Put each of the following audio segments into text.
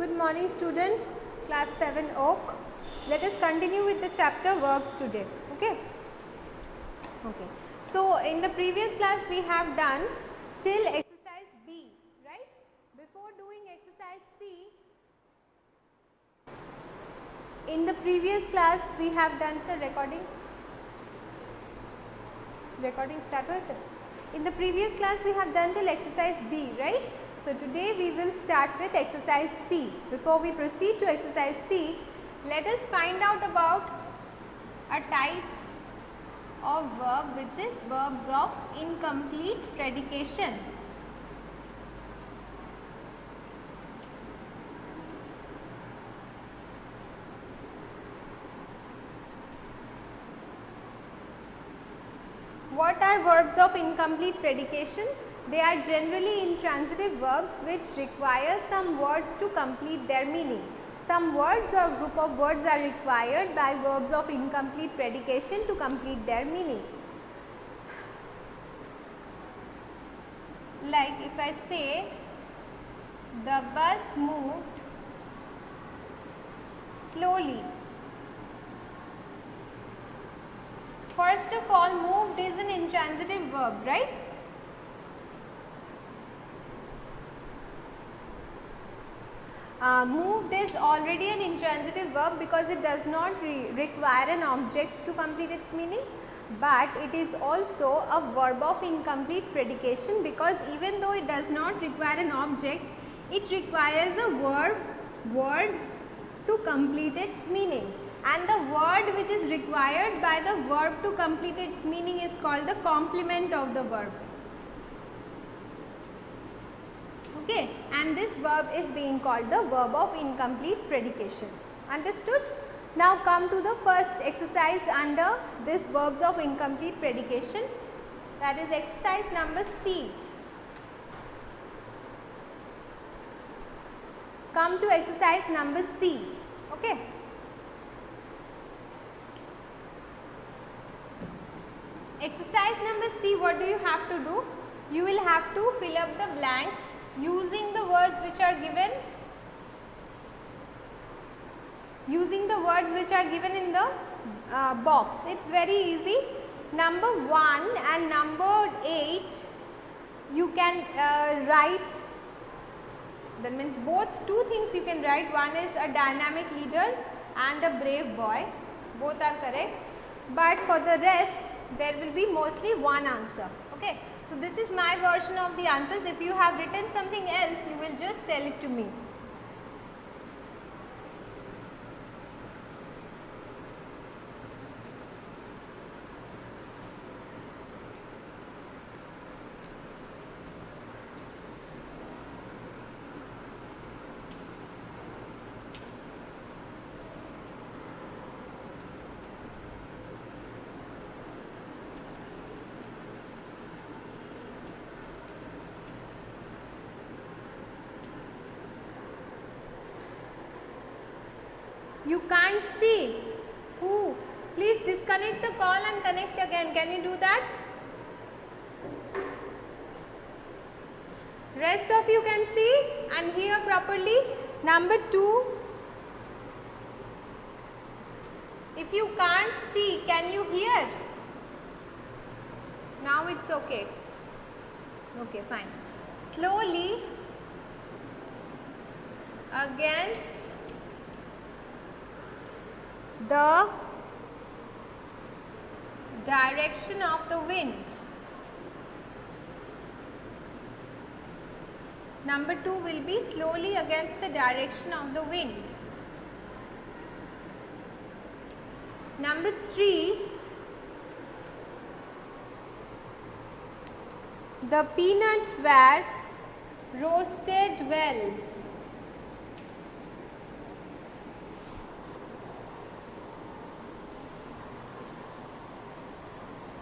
Good morning students, class 7 Oak. Let us continue with the chapter verbs today. Okay. So in the previous class we have done till exercise B, right? Before doing exercise C, in the previous class we have done recording start hoyeche. In the previous class we have done till exercise B, right? So today we will start with exercise C. Before we proceed to exercise C, let us find out about a type of verb which is verbs of incomplete predication. What are verbs of incomplete predication? They are generally intransitive verbs which require some words to complete their meaning. Some words or group of words are required by verbs of incomplete predication to complete their meaning. Like if I say the bus moved slowly. First of all, moved is an intransitive verb, right? Moved is already an intransitive verb because it does not require an object to complete its meaning, but it is also a verb of incomplete predication because even though it does not require an object, it requires a word to complete its meaning, and the word which is required by the verb to complete its meaning is called the complement of the verb. Okay, and this verb is being called the verb of incomplete predication. Understood? Now come to the first exercise under this verbs of incomplete predication, that is exercise number C. Come to exercise number C. Okay. Exercise number C, what do you have to do? You will have to fill up the blanks using the words which are given, in the box. It's very easy. Number 1 and number 8 you can write. That means both two things you can write. One is a dynamic leader and a brave boy. Both are correct. But for the rest, there will be mostly one answer. Okay. So this is my version of the answers. If you have written something else, you will just tell it to me. You can't see. Who? Please disconnect the call and connect again. Can you do that? Rest of you can see and hear properly. Number 2. If you can't see, can you hear? Now it's okay. Okay, fine. Slowly against the direction of the wind. Number 2 will be slowly against the direction of the wind. Number 3, the peanuts were roasted well.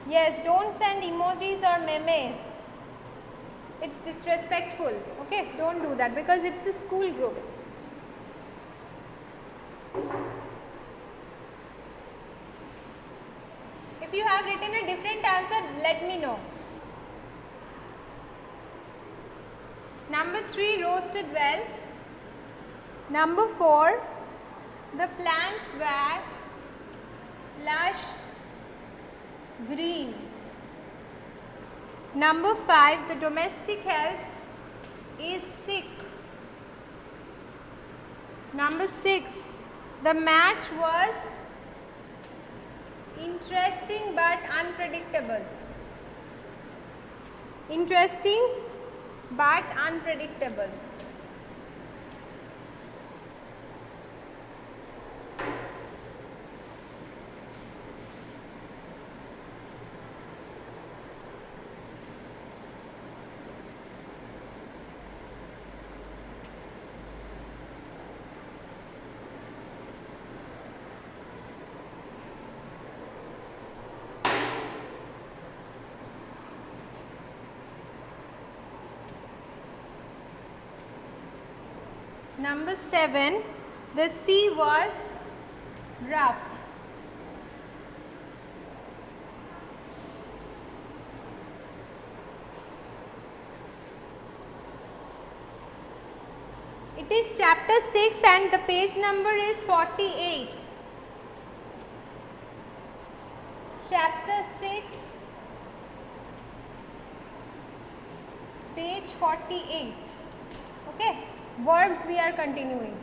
Yes, don't send emojis or memes. It's disrespectful. Okay, don't do that because it's a school group. If you have written a different answer, let me know. Number 3, roasted well. Number 4, the plants were lush green. Number 5, the domestic help is sick. Number 6, the match was interesting but unpredictable. Interesting but unpredictable. Number 7, the sea was rough. It is chapter 6 and the page number is 48. Chapter 6, page 48. Okay. Verbs we are continuing.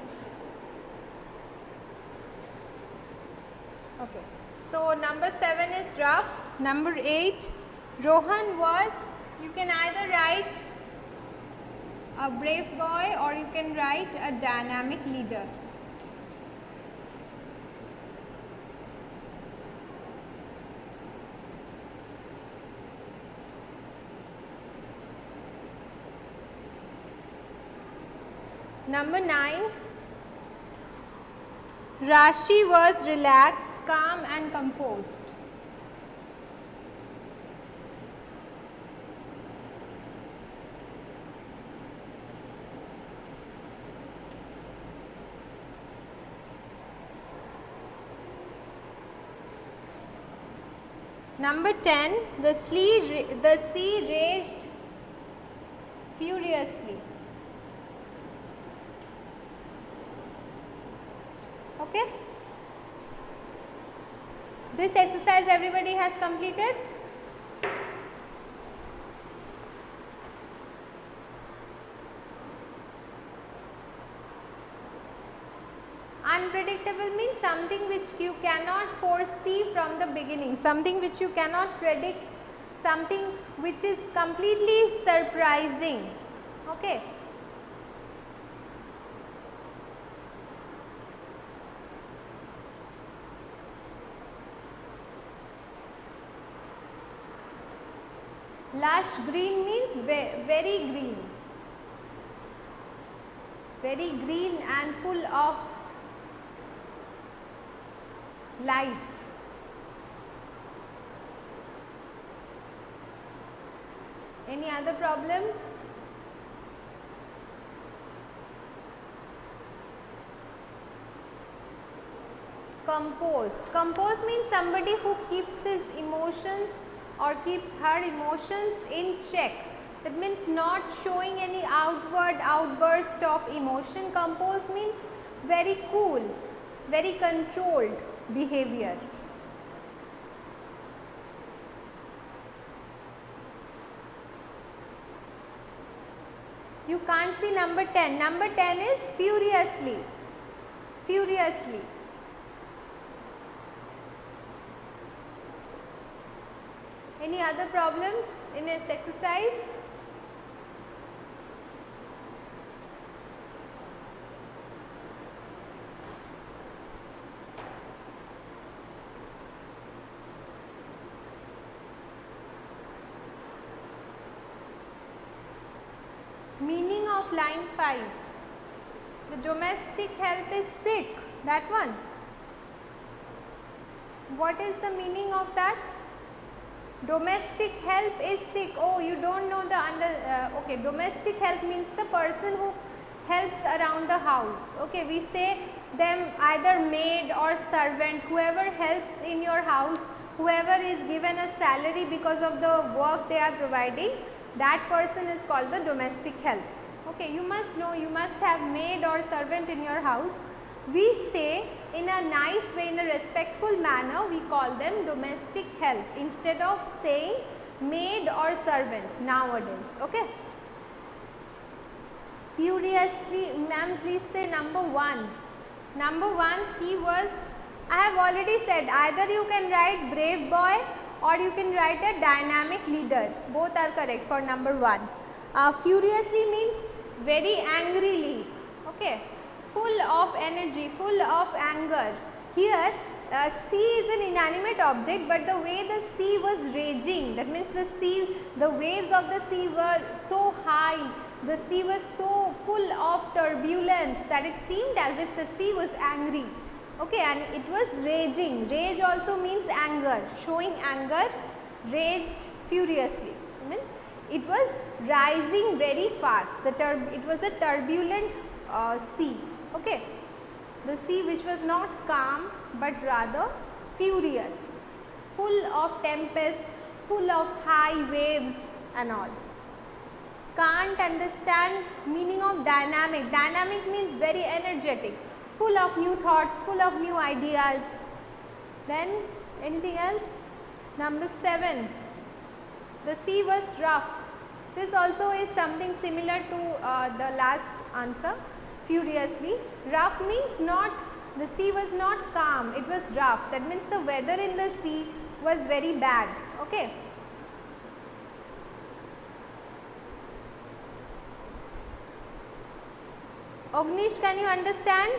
Okay. So number 7 is rough. Number 8, Rohan was, you can either write a brave boy or you can write a dynamic leader. Number 9, Rashi was relaxed, calm and composed. Number 10, the sea raged furiously. Okay. This exercise everybody has completed. Unpredictable means something which you cannot foresee from the beginning, something which you cannot predict, something which is completely surprising. Okay. Lush green means very green. Very green and full of life. Any other problems? Composed. Composed means somebody who keeps his emotions or keeps her emotions in check. That means not showing any outward outburst of emotion. Composed means very cool, very controlled behavior. You can't see number 10. Number 10 is furiously. Furiously. Any other problems in this exercise? Meaning of line 5. The domestic help is sick. That one. What is the meaning of that? Domestic help is sick. Oh, you don't know the okay, domestic help means the person who helps around the house. Okay, we say them either maid or servant, whoever helps in your house, whoever is given a salary because of the work they are providing, that person is called the domestic help. Okay, you must know, you must have maid or servant in your house. We say in a nice way, in a respectful manner, we call them domestic help instead of saying maid or servant nowadays. Okay. Furiously, ma'am, please say number 1. Number 1, he was, I have already said, either you can write brave boy or you can write a dynamic leader. Both are correct for number 1. Furiously means very angrily, okay, full of energy, full of anger. Here sea is an inanimate object, but the way the sea was raging, that means the sea, the waves of the sea were so high, the sea was so full of turbulence that it seemed as if the sea was angry, okay, and it was raging. Rage also means anger, showing anger, raged furiously, means it was rising very fast. It was a turbulent sea, okay, the sea which was not calm but rather furious, full of tempest, full of high waves and all. Can't understand meaning of dynamic. Dynamic means very energetic, full of new thoughts, full of new ideas. Then anything else? Number 7, the sea was rough. This also is something similar to the last answer, furiously. Rough means not, the sea was not calm, it was rough. That means the weather in the sea was very bad, okay. Ognish, can you understand?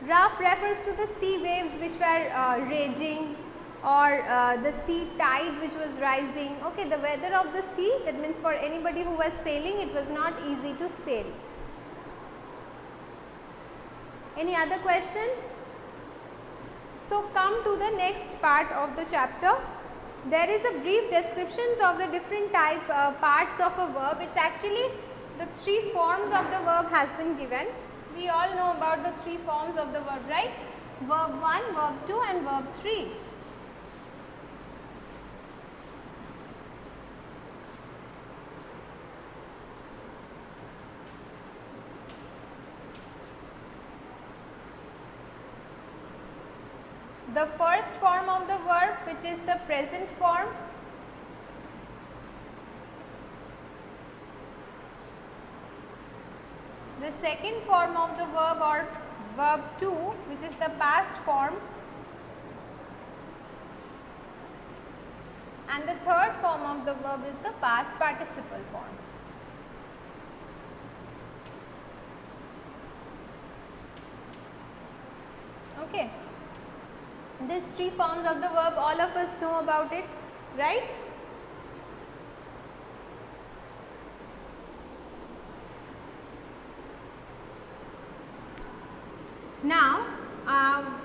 Rough refers to the sea waves which were raging, or the sea tide which was rising. Okay, the weather of the sea, that means for anybody who was sailing, it was not easy to sail. Any other question? So come to the next part of the chapter. There is a brief descriptions of the different type parts of a verb. It's actually the 3 forms of the verb has been given. We all know about the 3 forms of the verb, right? Verb 1, verb 2 and verb 3. The first form of the verb, which is the present form, the second form of the verb or verb 2, which is the past form, and the third form of the verb is the past participle form. Okay. These 3 forms of the verb, all of us know about it, right? Now,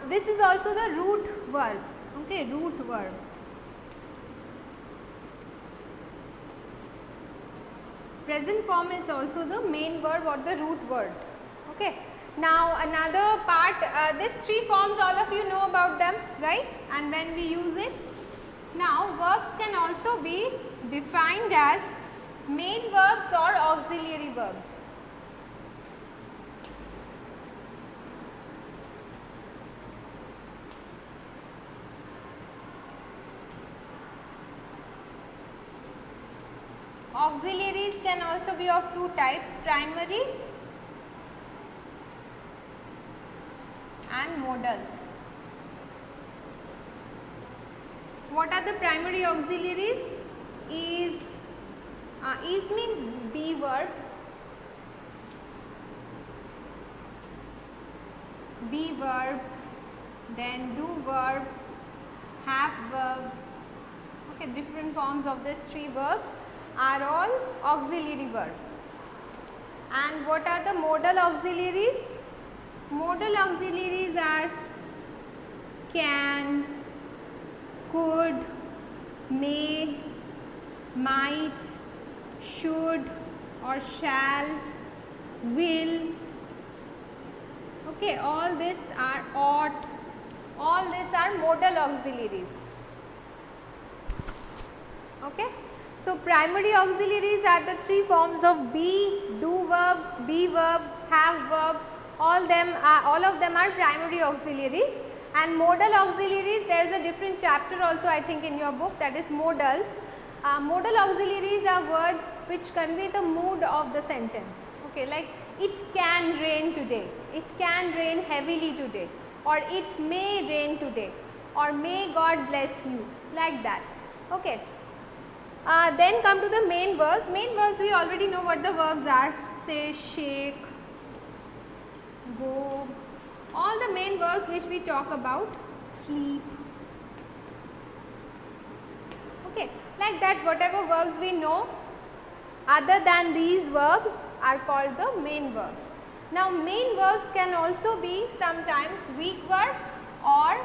this is also the root verb, okay, root verb. Present form is also the main verb or the root word, okay. Now, another part, these 3 forms, all of you know about them, right? And when we use it. Now, verbs can also be defined as main verbs or auxiliary verbs. Auxiliaries can also be of 2 types, primary and modals. What are the primary auxiliaries? Is means be verb, be verb, then do verb, have verb. Okay, different forms of these 3 verbs are all auxiliary verb. And what are the modal auxiliaries? Modal auxiliaries are can, could, may, might, should or shall, will. Okay, all this are ought, all these are modal auxiliaries. Okay. So primary auxiliaries are the three forms of be, do verb, be verb, have verb. All of them are primary auxiliaries. And modal auxiliaries, there is a different chapter also I think in your book, that is modals. Modal auxiliaries are words which convey the mood of the sentence. Okay, like it can rain today, it can rain heavily today, or it may rain today, or may God bless you, like that. Okay. Then come to the main verbs. Main verbs, we already know what the verbs are. Say, shake, go, all the main verbs which we talk about, sleep. Okay, like that, whatever verbs we know other than these verbs are called the main verbs. Now, main verbs can also be sometimes weak verb or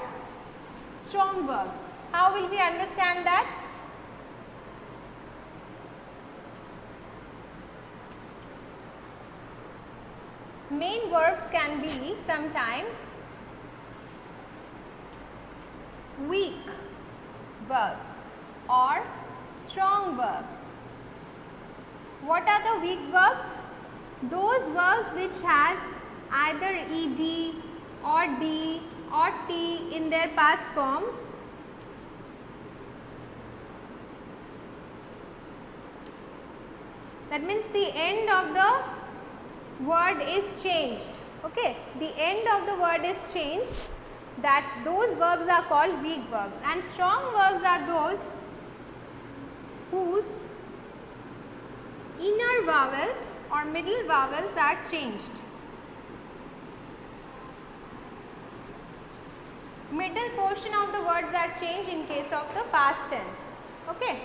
strong verbs. How will we understand that? Main verbs can be sometimes weak verbs or strong verbs. What are the weak verbs? Those verbs which has either ed or d or t in their past forms. That means the end of the word is changed. Okay, the end of the word is changed. That those verbs are called weak verbs, and strong verbs are those whose inner vowels or middle vowels are changed. Middle portion of the words are changed in case of the past tense. Okay,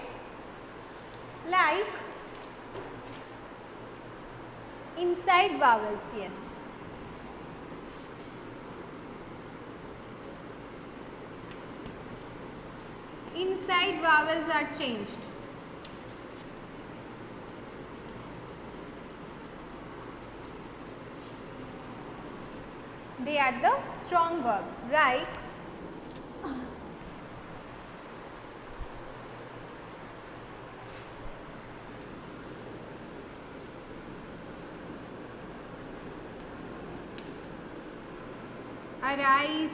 like inside vowels, yes. Inside vowels are changed. They are the strong verbs, right? Arise,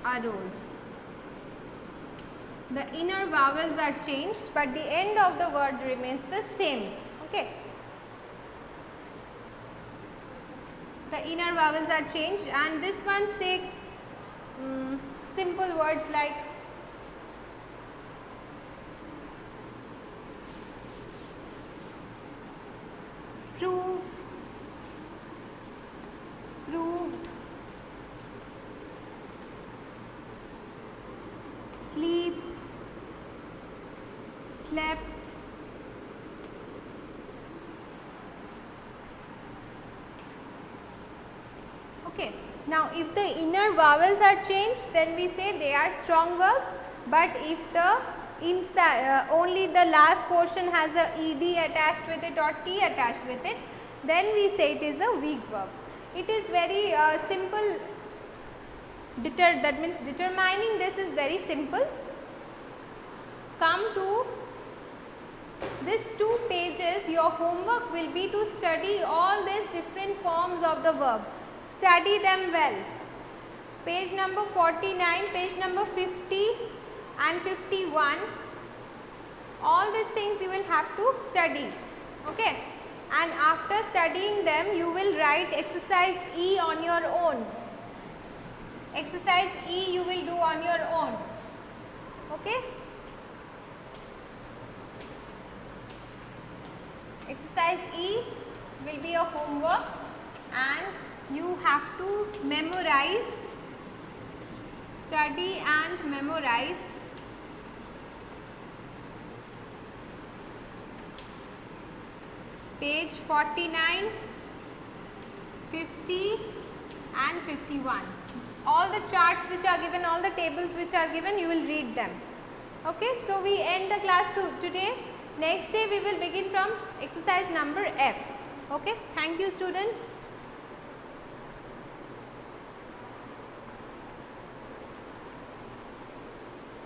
arose. The inner vowels are changed, but the end of the word remains the same. Okay. The inner vowels are changed, and this one say simple words like prove, proved, sleep, slept. Okay. Now, if the inner vowels are changed, then we say they are strong verbs, but if the inside only the last portion has a ed attached with it or t attached with it, then we say it is a weak verb. It is very simple. That means determining this is very simple. Come to these 2 pages, your homework will be to study all these different forms of the verb. Study them well. Page number 49, page number 50 and 51. All these things you will have to study. Okay. And after studying them, you will write exercise E on your own. Exercise E you will do on your own. Okay. Exercise E will be a homework, and you have to memorize, study and memorize page 49, 50 and 51. All the charts which are given, all the tables which are given, you will read them. Okay, so we end the class today. Next day we will begin from exercise number F. Okay, thank you students.